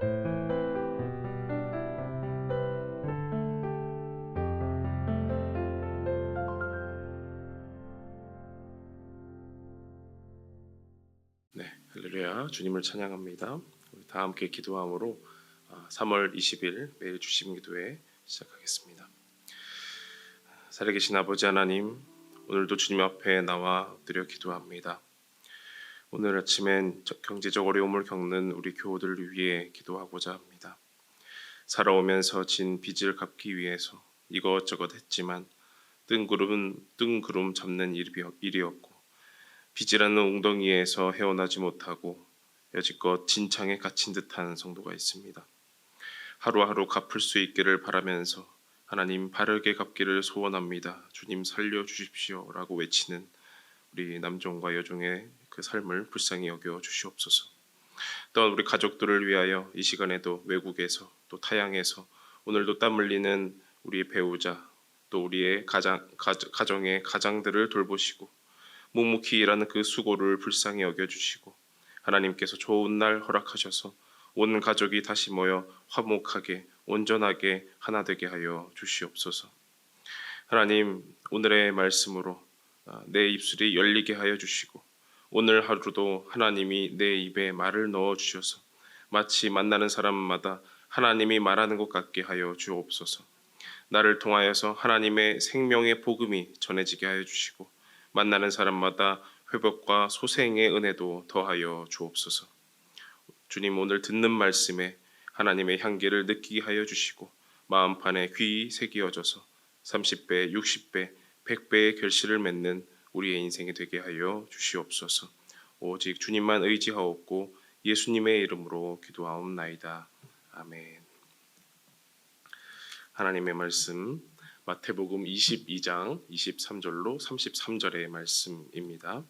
네, 할렐루야, 주님을 찬양합니다. 우리 다 함께 기도함으로 3월 20일 매일 주심 기도회 시작하겠습니다. 살아계신 아버지 하나님, 오늘도 주님 앞에 나와 엎드려 기도합니다. 오늘 아침엔 경제적 어려움을 겪는 우리 교우들을 위해 기도하고자 합니다. 살아오면서 진 빚을 갚기 위해서 이것저것 했지만 뜬구름 잡는 일이었고 빚이라는 웅덩이에서 헤어나지 못하고 여지껏 진창에 갇힌 듯한 성도가 있습니다. 하루하루 갚을 수 있기를 바라면서 하나님 바르게 갚기를 소원합니다. 주님 살려주십시오 라고 외치는 우리 남종과 여종의 그 삶을 불쌍히 여겨 주시옵소서. 또한 우리 가족들을 위하여 이 시간에도 외국에서 또 타향에서 오늘도 땀 흘리는 우리의 배우자 또 우리의 가정의 가장들을 돌보시고 묵묵히 일하는 그 수고를 불쌍히 여겨주시고 하나님께서 좋은 날 허락하셔서 온 가족이 다시 모여 화목하게 온전하게 하나 되게 하여 주시옵소서. 하나님, 오늘의 말씀으로 내 입술이 열리게 하여 주시고 오늘 하루도 하나님이 내 입에 말을 넣어 주셔서 마치 만나는 사람마다 하나님이 말하는 것 같게 하여 주옵소서. 나를 통하여서 하나님의 생명의 복음이 전해지게 하여 주시고 만나는 사람마다 회복과 소생의 은혜도 더하여 주옵소서. 주님, 오늘 듣는 말씀에 하나님의 향기를 느끼게 하여 주시고 마음판에 귀히 새기어져서 30배, 60배, 100배의 결실을 맺는 우리의 인생이 되게 하여 주시옵소서. 오직 주님만 의지하옵고 예수님의 이름으로 기도하옵나이다. 아멘. 하나님의 말씀 마태복음 22장 23절로 33절의 말씀입니다.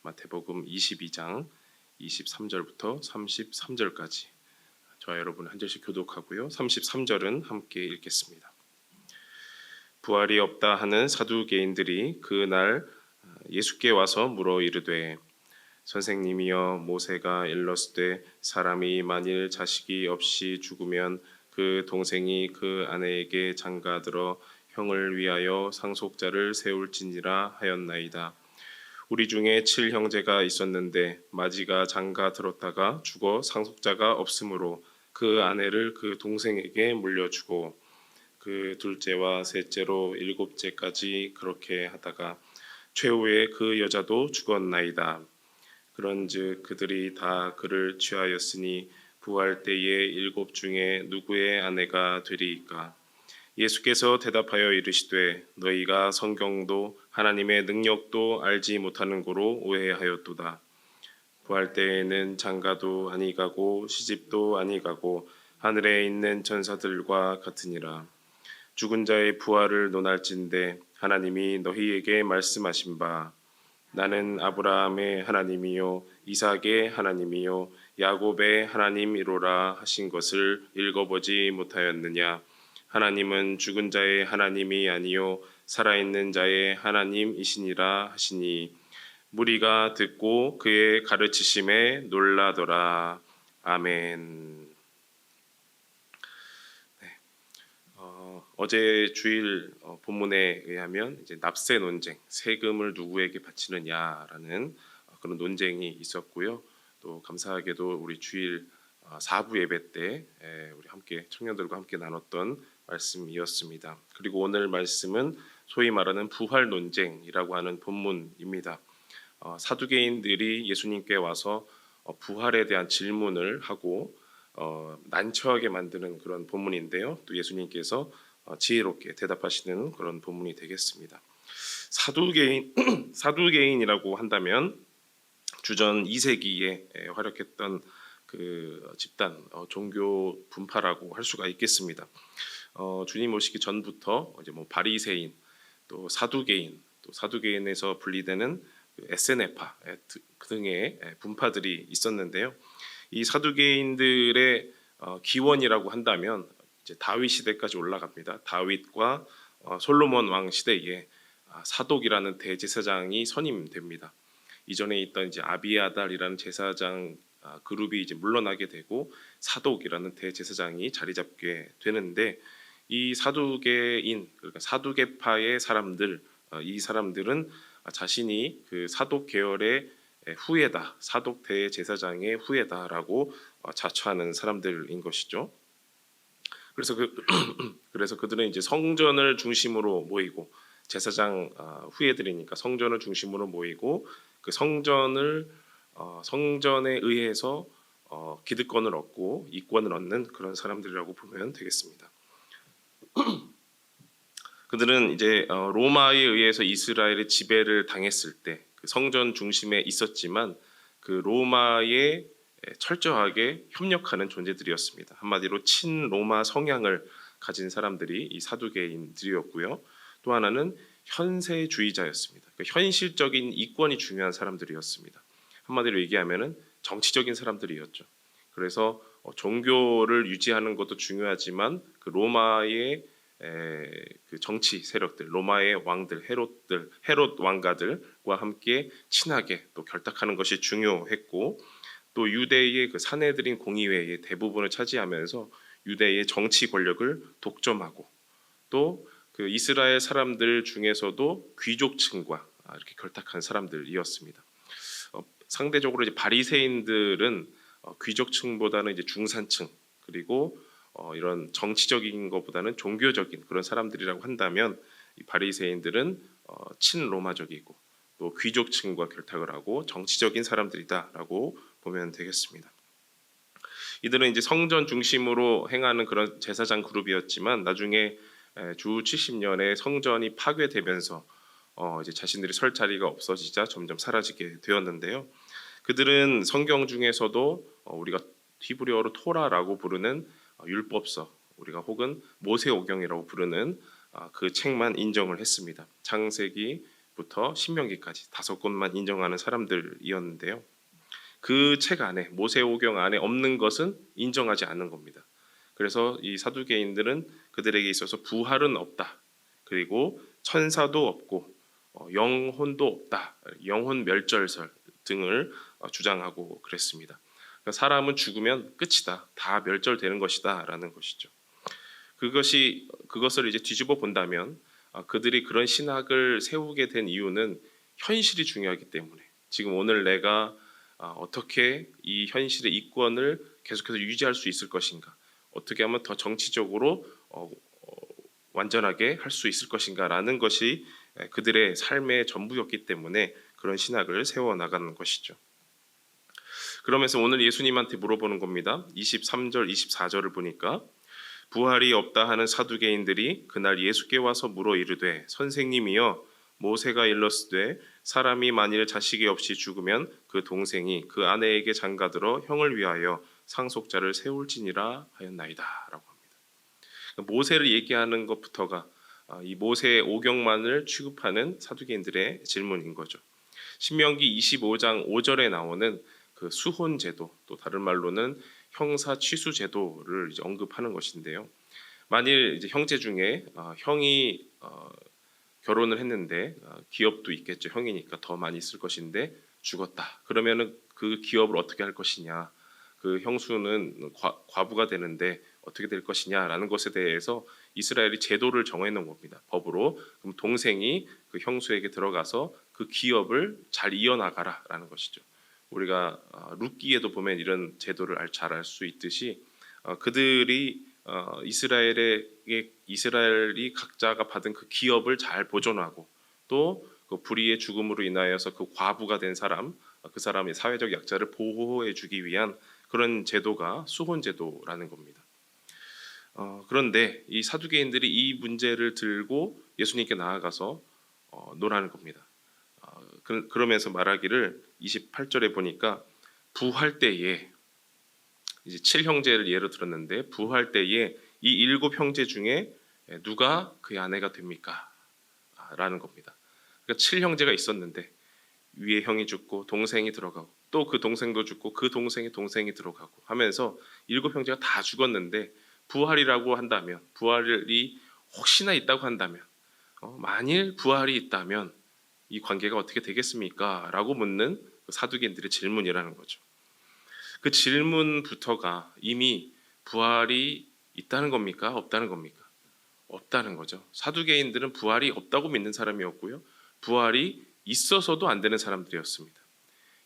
마태복음 22장 23절부터 33절까지 저와 여러분 한 절씩 교독하고요. 33절은 함께 읽겠습니다. 부활이 없다 하는 사두개인들이 그날 예수께 와서 물어 이르되 선생님이여, 모세가 일렀으되 사람이 만일 자식이 없이 죽으면 그 동생이 그 아내에게 장가들어 형을 위하여 상속자를 세울지니라 하였나이다. 우리 중에 7형제가 있었는데 마지가 장가 들었다가 죽어 상속자가 없으므로 그 아내를 그 동생에게 물려주고 그 둘째와 셋째로 일곱째까지 그렇게 하다가 최후에 그 여자도 죽었나이다. 그런즉 그들이 다 그를 취하였으니 부활 때에 일곱 중에 누구의 아내가 되리이까? 예수께서 대답하여 이르시되 너희가 성경도 하나님의 능력도 알지 못하는 고로 오해하였도다. 부활 때에는 장가도 아니 가고 시집도 아니 가고 하늘에 있는 천사들과 같으니라. 죽은 자의 부활을 논할진대 하나님이 너희에게 말씀하신 바 나는 아브라함의 하나님이요 이삭의 하나님이요 야곱의 하나님이로라 하신 것을 읽어보지 못하였느냐? 하나님은 죽은 자의 하나님이 아니요 살아있는 자의 하나님이시니라 하시니 무리가 듣고 그의 가르치심에 놀라더라. 아멘. 어제 주일 본문에 의하면 이제 납세 논쟁, 세금을 누구에게 바치느냐라는 그런 논쟁이 있었고요. 또 감사하게도 우리 주일 4부 예배 때 우리 함께 청년들과 함께 나눴던 말씀이었습니다. 그리고 오늘 말씀은 소위 말하는 부활 논쟁이라고 하는 본문입니다. 사두개인들이 예수님께 와서 부활에 대한 질문을 하고 난처하게 만드는 그런 본문인데요. 또 예수님께서 지혜롭게 대답하시는 그런 본문이 되겠습니다. 사두개인이라고 한다면 주전 2세기에 활약했던 그 집단 종교 분파라고 할 수가 있겠습니다. 주님 오시기 전부터 이제 뭐 바리새인 또 사두개인에서 분리되는 에세네파 등의 분파들이 있었는데요. 이 사두개인들의 기원이라고 한다면 이제 다윗 시대까지 올라갑니다. 다윗과 솔로몬 왕 시대에 사독이라는 대제사장이 선임됩니다. 이전에 있던 이제 아비아달이라는 제사장이 그룹이 이제 물러나게 되고 사독이라는 대제사장이 자리 잡게 되는데, 이 사두개인, 그러니까 사두개파의 사람들, 이 사람들은 자신이 그 사독 계열의 후예다, 사독 대제사장의 후예다라고 자처하는 사람들인 것이죠. 그래서 그래서 그들은 이제 성전을 중심으로 모이고, 제사장 후예들이니까 성전을 중심으로 모이고, 그 성전에 의해서 기득권을 얻고 이권을 얻는 그런 사람들이라고 보면 되겠습니다. 그들은 이제 로마에 의해서 이스라엘의 지배를 당했을 때 그 성전 중심에 있었지만, 그 로마에 철저하게 협력하는 존재들이었습니다. 한마디로 친로마 성향을 가진 사람들이 이 사두개인들이었고요. 또 하나는 현세주의자였습니다. 그러니까 현실적인 이권이 중요한 사람들이었습니다. 한마디로 얘기하면은 정치적인 사람들이었죠. 그래서 종교를 유지하는 것도 중요하지만, 그 로마의 그 정치 세력들, 로마의 왕들, 헤롯 왕가들과 함께 친하게 또 결탁하는 것이 중요했고, 또 유대의 그 사내들인 공의회의 대부분을 차지하면서 유대의 정치 권력을 독점하고, 또 그 이스라엘 사람들 중에서도 귀족층과 이렇게 결탁한 사람들이었습니다. 상대적으로 이제 바리새인들은 귀족층보다는 이제 중산층, 그리고 이런 정치적인 것보다는 종교적인 그런 사람들이라고 한다면, 이 바리새인들은 친로마적이고 또 귀족층과 결탁을 하고 정치적인 사람들이다라고 보면 되겠습니다. 이들은 이제 성전 중심으로 행하는 그런 제사장 그룹이었지만, 나중에 주 70년에 성전이 파괴되면서 이제 자신들이 설 자리가 없어지자 점점 사라지게 되었는데요. 그들은 성경 중에서도 우리가 히브리어로 토라라고 부르는 율법서, 우리가 혹은 모세오경이라고 부르는 그 책만 인정을 했습니다. 창세기부터 신명기까지 5권만 인정하는 사람들이었는데요. 그 책 안에, 모세오경 안에 없는 것은 인정하지 않는 겁니다. 그래서 이 사두개인들은 그들에게 있어서 부활은 없다, 그리고 천사도 없고 영혼도 없다, 영혼 멸절설 등을 주장하고 그랬습니다. 그러니까 사람은 죽으면 끝이다, 다 멸절되는 것이다라는 것이죠. 그것을 이제 뒤집어 본다면, 그들이 그런 신학을 세우게 된 이유는 현실이 중요하기 때문에, 지금 오늘 내가 어떻게 이 현실의 이권을 계속해서 유지할 수 있을 것인가, 어떻게 하면 더 정치적으로 완전하게 할 수 있을 것인가라는 것이 그들의 삶의 전부였기 때문에 그런 신학을 세워나가는 것이죠. 그러면서 오늘 예수님한테 물어보는 겁니다. 23절, 24절을 보니까, 부활이 없다 하는 사두개인들이 그날 예수께 와서 물어 이르되, 선생님이여, 모세가 일렀으되 사람이 만일 자식이 없이 죽으면 그 동생이 그 아내에게 장가들어 형을 위하여 상속자를 세울지니라 하였나이다 라고 합니다. 모세를 얘기하는 것부터가 이 모세 오경만을 취급하는 사두개인들의 질문인 거죠. 신명기 25장 5절에 나오는 그 수혼 제도, 또 다른 말로는 형사 취수 제도를 이제 언급하는 것인데요. 만일 이제 형제 중에 형이 결혼을 했는데 기업도 있겠죠. 형이니까 더 많이 있을 것인데 죽었다. 그러면은 그 기업을 어떻게 할 것이냐, 그 형수는 과부가 되는데 어떻게 될 것이냐라는 것에 대해서 이스라엘이 제도를 정해놓은 겁니다. 법으로. 그럼 동생이 그 형수에게 들어가서 그 기업을 잘 이어나가라라는 것이죠. 우리가 룻기에도 보면 이런 제도를 잘 알 수 있듯이, 그들이 이스라엘이 각자가 받은 그 기업을 잘 보존하고, 또 그 불의의 죽음으로 인하여서 그 과부가 된 사람, 그 사람의 사회적 약자를 보호해주기 위한 그런 제도가 수혼 제도라는 겁니다. 그런데 이 사두개인들이 이 문제를 들고 예수님께 나아가서 논하는 겁니다. 그러면서 말하기를 28절에 보니까, 부활 때에, 이제 7형제를 예로 들었는데, 부활 때에 이 7형제 중에 누가 그의 아내가 됩니까? 라는 겁니다. 그러니까 7형제가 있었는데 위에 형이 죽고 동생이 들어가고, 또 그 동생도 죽고 그 동생의 동생이 들어가고 하면서 7형제가 다 죽었는데, 부활이라고 한다면, 부활이 혹시나 있다고 한다면, 만일 부활이 있다면 이 관계가 어떻게 되겠습니까? 라고 묻는 사두개인들의 질문이라는 거죠. 그 질문부터가 이미 부활이 있다는 겁니까? 없다는 겁니까? 없다는 거죠. 사두개인들은 부활이 없다고 믿는 사람이었고요. 부활이 있어서도 안 되는 사람들이었습니다.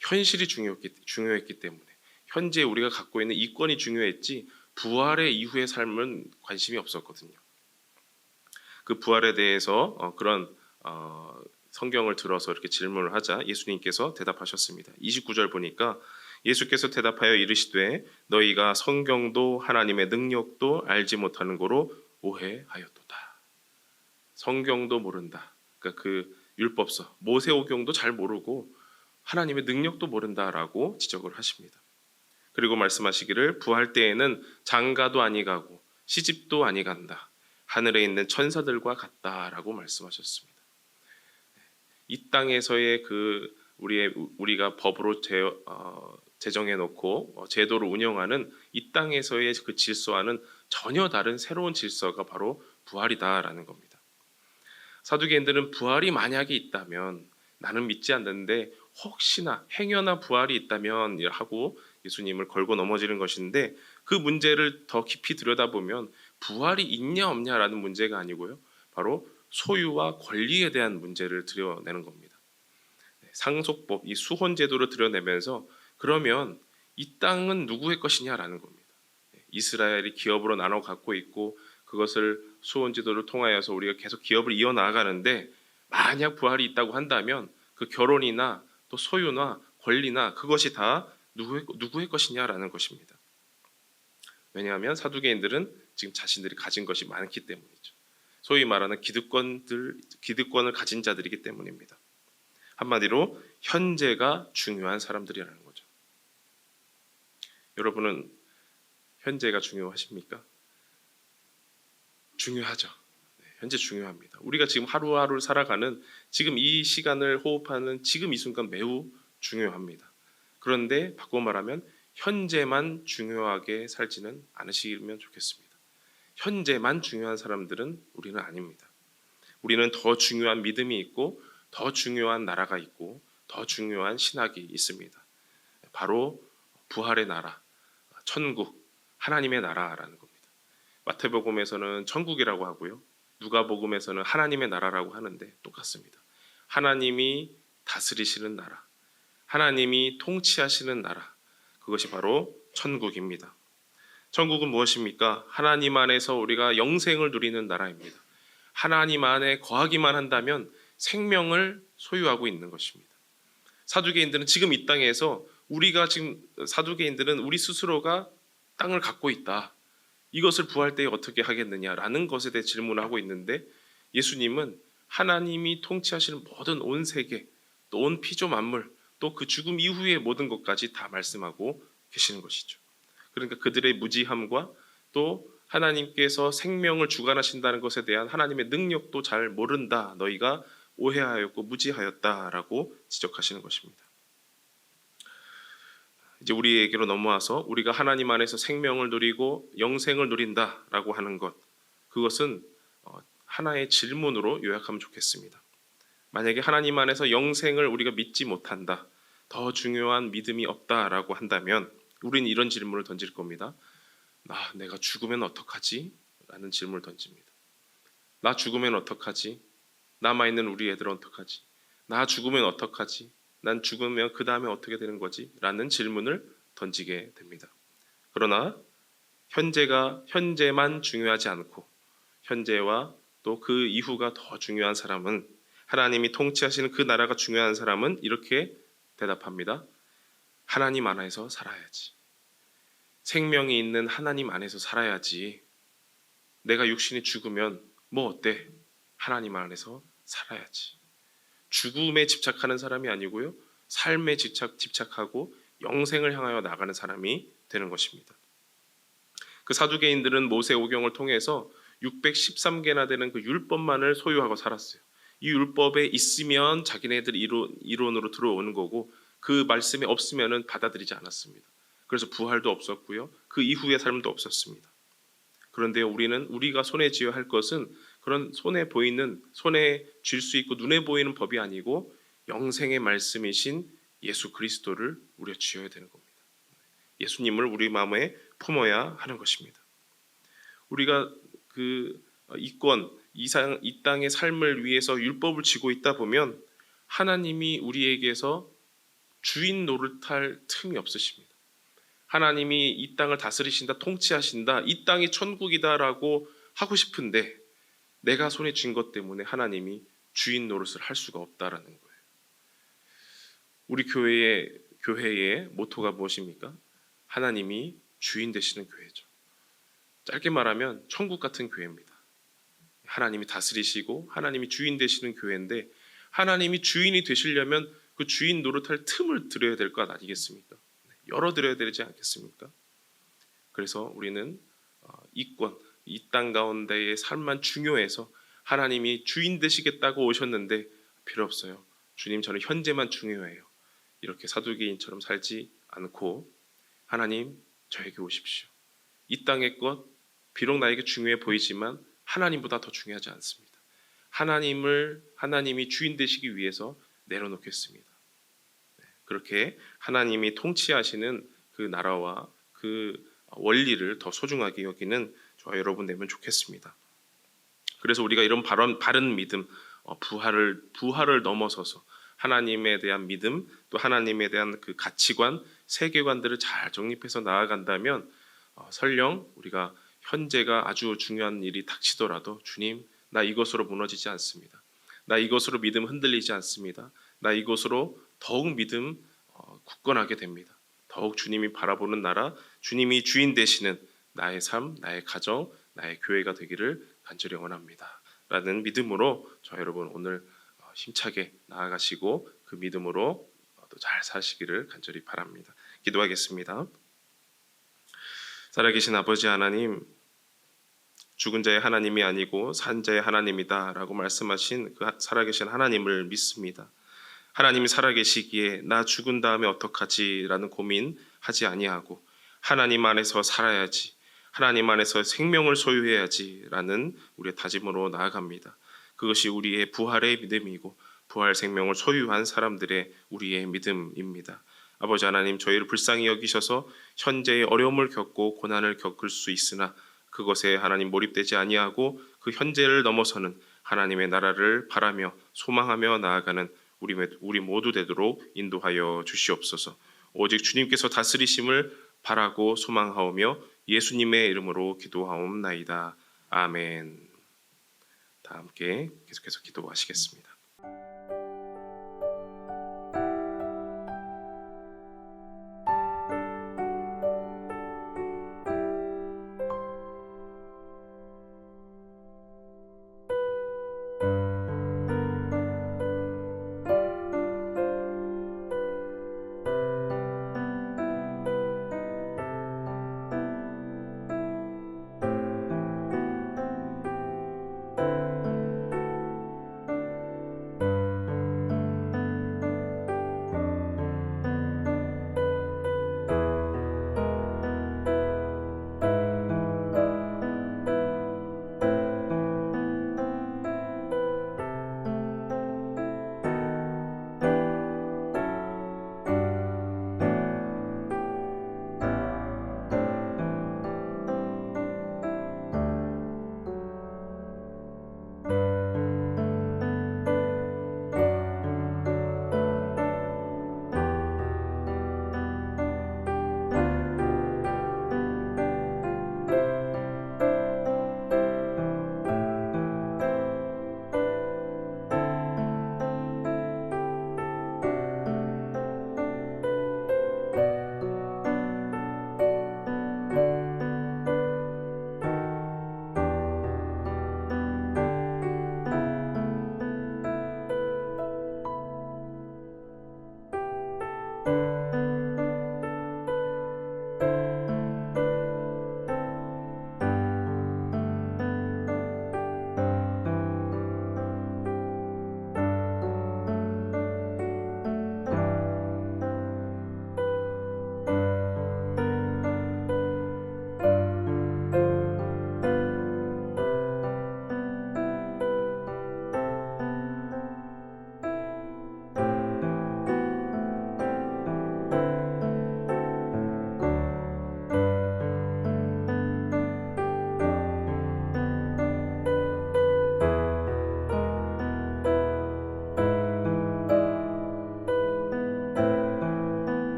현실이 중요했기 때문에 현재 우리가 갖고 있는 이권이 중요했지 부활의 이후의 삶은 관심이 없었거든요. 그 부활에 대해서 그런 성경을 들어서 이렇게 질문을 하자 예수님께서 대답하셨습니다. 29절 보니까 예수께서 대답하여 이르시되 너희가 성경도 하나님의 능력도 알지 못하는 거로 오해하였도다. 성경도 모른다. 그러니까 그 율법서 모세오경도 잘 모르고 하나님의 능력도 모른다라고 지적을 하십니다. 그리고 말씀하시기를 부활 때에는 장가도 아니 가고 시집도 아니 간다. 하늘에 있는 천사들과 같다라고 말씀하셨습니다. 이 땅에서의 그 우리가 법으로 제정해 놓고 제도를 운영하는 이 땅에서의 그 질서와는 전혀 다른 새로운 질서가 바로 부활이다라는 겁니다. 사두개인들은 부활이 만약에 있다면 나는 믿지 않는데 혹시나 행여나 부활이 있다면 하고 예수님을 걸고 넘어지는 것인데 그 문제를 더 깊이 들여다보면 부활이 있냐 없냐라는 문제가 아니고요. 바로 소유와 권리에 대한 문제를 드러내는 겁니다. 상속법, 이 수혼 제도를 드러내면서 그러면 이 땅은 누구의 것이냐라는 겁니다. 이스라엘이 기업으로 나눠 갖고 있고 그것을 수혼 제도를 통하여서 우리가 계속 기업을 이어나가는데 만약 부활이 있다고 한다면 그 결혼이나 또 소유나 권리나 그것이 다 누구의 것이냐라는 것입니다. 왜냐하면 사두개인들은 지금 자신들이 가진 것이 많기 때문이죠. 소위 말하는 기득권을 가진 자들이기 때문입니다. 한마디로 현재가 중요한 사람들이라는 거죠. 여러분은 현재가 중요하십니까? 중요하죠. 현재 중요합니다. 우리가 지금 하루하루를 살아가는 지금 이 시간을 호흡하는 지금 이 순간 매우 중요합니다. 그런데 바꿔 말하면 현재만 중요하게 살지는 않으시면 좋겠습니다. 현재만 중요한 사람들은 우리는 아닙니다. 우리는 더 중요한 믿음이 있고 더 중요한 나라가 있고 더 중요한 신학이 있습니다. 바로 부활의 나라, 천국, 하나님의 나라라는 겁니다. 마태복음에서는 천국이라고 하고요. 누가복음에서는 하나님의 나라라고 하는데 똑같습니다. 하나님이 다스리시는 나라, 하나님이 통치하시는 나라, 그것이 바로 천국입니다. 천국은 무엇입니까? 하나님 안에서 우리가 영생을 누리는 나라입니다. 하나님 안에 거하기만 한다면 생명을 소유하고 있는 것입니다. 사두개인들은 지금 이 땅에서 사두개인들은 우리 스스로가 땅을 갖고 있다. 이것을 부활 때에 어떻게 하겠느냐라는 것에 대해 질문하고 있는데 예수님은 하나님이 통치하시는 모든 온 세계, 또 온 피조 만물, 또 그 죽음 이후의 모든 것까지 다 말씀하고 계시는 것이죠. 그러니까 그들의 무지함과 또 하나님께서 생명을 주관하신다는 것에 대한 하나님의 능력도 잘 모른다. 너희가 오해하였고 무지하였다라고 지적하시는 것입니다. 이제 우리에게로 넘어와서 우리가 하나님 안에서 생명을 누리고 영생을 누린다라고 하는 것, 그것은 하나의 질문으로 요약하면 좋겠습니다. 만약에 하나님 안에서 영생을 우리가 믿지 못한다, 더 중요한 믿음이 없다라고 한다면 우리는 이런 질문을 던질 겁니다. 내가 죽으면 어떡하지? 라는 질문을 던집니다. 나 죽으면 어떡하지? 남아있는 우리 애들은 어떡하지? 나 죽으면 어떡하지? 난 죽으면 그 다음에 어떻게 되는 거지? 라는 질문을 던지게 됩니다. 그러나 현재만 중요하지 않고 현재와 또 그 이후가 더 중요한 사람은, 하나님이 통치하시는 그 나라가 중요한 사람은 이렇게 대답합니다. 하나님 안에서 살아야지. 생명이 있는 하나님 안에서 살아야지. 내가 육신이 죽으면 뭐 어때? 하나님 안에서 살아야지. 죽음에 집착하는 사람이 아니고요, 삶에 집착하고 영생을 향하여 나가는 사람이 되는 것입니다. 그 사두개인들은 모세오경을 통해서 613개나 되는 그 율법만을 소유하고 살았어요. 이 율법에 있으면 자기네들 이론으로 들어오는 거고 그 말씀이 없으면은 받아들이지 않았습니다. 그래서 부활도 없었고요, 그 이후의 삶도 없었습니다. 그런데 우리가 손에 쥐어야 할 것은 그런 손에 쥘 수 있고 눈에 보이는 법이 아니고 영생의 말씀이신 예수 그리스도를 우리가 쥐어야 되는 겁니다. 예수님을 우리 마음에 품어야 하는 것입니다. 우리가 이 땅의 삶을 위해서 율법을 지고 있다 보면 하나님이 우리에게서 주인 노릇할 틈이 없으십니다. 하나님이 이 땅을 다스리신다, 통치하신다, 이 땅이 천국이다라고 하고 싶은데 내가 손에 쥔 것 때문에 하나님이 주인 노릇을 할 수가 없다라는 거예요. 우리 교회의 모토가 무엇입니까? 하나님이 주인 되시는 교회죠. 짧게 말하면 천국 같은 교회입니다. 하나님이 다스리시고 하나님이 주인 되시는 교회인데, 하나님이 주인이 되시려면 그 주인 노릇할 틈을 드려야 될 것 아니겠습니까? 열어드려야 되지 않겠습니까? 그래서 우리는 이 땅 가운데의 삶만 중요해서 하나님이 주인 되시겠다고 오셨는데 필요 없어요. 주님, 저는 현재만 중요해요. 이렇게 사두개인처럼 살지 않고 하나님, 저에게 오십시오. 이 땅의 것 비록 나에게 중요해 보이지만 하나님보다 더 중요하지 않습니다. 하나님이 주인 되시기 위해서 내려놓겠습니다. 그렇게 하나님이 통치하시는 그 나라와 그 원리를 더 소중하게 여기는 저와 여러분 되면 좋겠습니다. 그래서 우리가 이런 바른 믿음, 부활을 넘어서서 하나님에 대한 믿음, 또 하나님에 대한 그 가치관, 세계관들을 잘 정립해서 나아간다면 설령 우리가 현재가 아주 중요한 일이 닥치더라도 주님, 나 이것으로 무너지지 않습니다. 나 이것으로 믿음 흔들리지 않습니다. 나 이것으로 더욱 믿음 굳건하게 됩니다. 더욱 주님이 바라보는 나라, 주님이 주인 되시는 나의 삶, 나의 가정, 나의 교회가 되기를 간절히 원합니다. 라는 믿음으로 저 여러분 오늘 힘차게 나아가시고 그 믿음으로 또 잘 사시기를 간절히 바랍니다. 기도하겠습니다. 살아계신 아버지 하나님, 죽은 자의 하나님이 아니고 산 자의 하나님이다 라고 말씀하신 그 살아계신 하나님을 믿습니다. 하나님이 살아계시기에 나 죽은 다음에 어떡하지 라는 고민하지 아니하고 하나님 안에서 살아야지, 하나님 안에서 생명을 소유해야지 라는 우리의 다짐으로 나아갑니다. 그것이 우리의 부활의 믿음이고 부활 생명을 소유한 사람들의 우리의 믿음입니다. 아버지 하나님, 저희를 불쌍히 여기셔서 현재의 어려움을 겪고 고난을 겪을 수 있으나 그것에 하나님 몰입되지 아니하고 그 현재를 넘어서는 하나님의 나라를 바라며 소망하며 나아가는 우리 모두 되도록 인도하여 주시옵소서. 오직 주님께서 다스리심을 바라고 소망하오며 예수님의 이름으로 기도하옵나이다. 아멘. 다 함께 계속해서 기도하시겠습니다.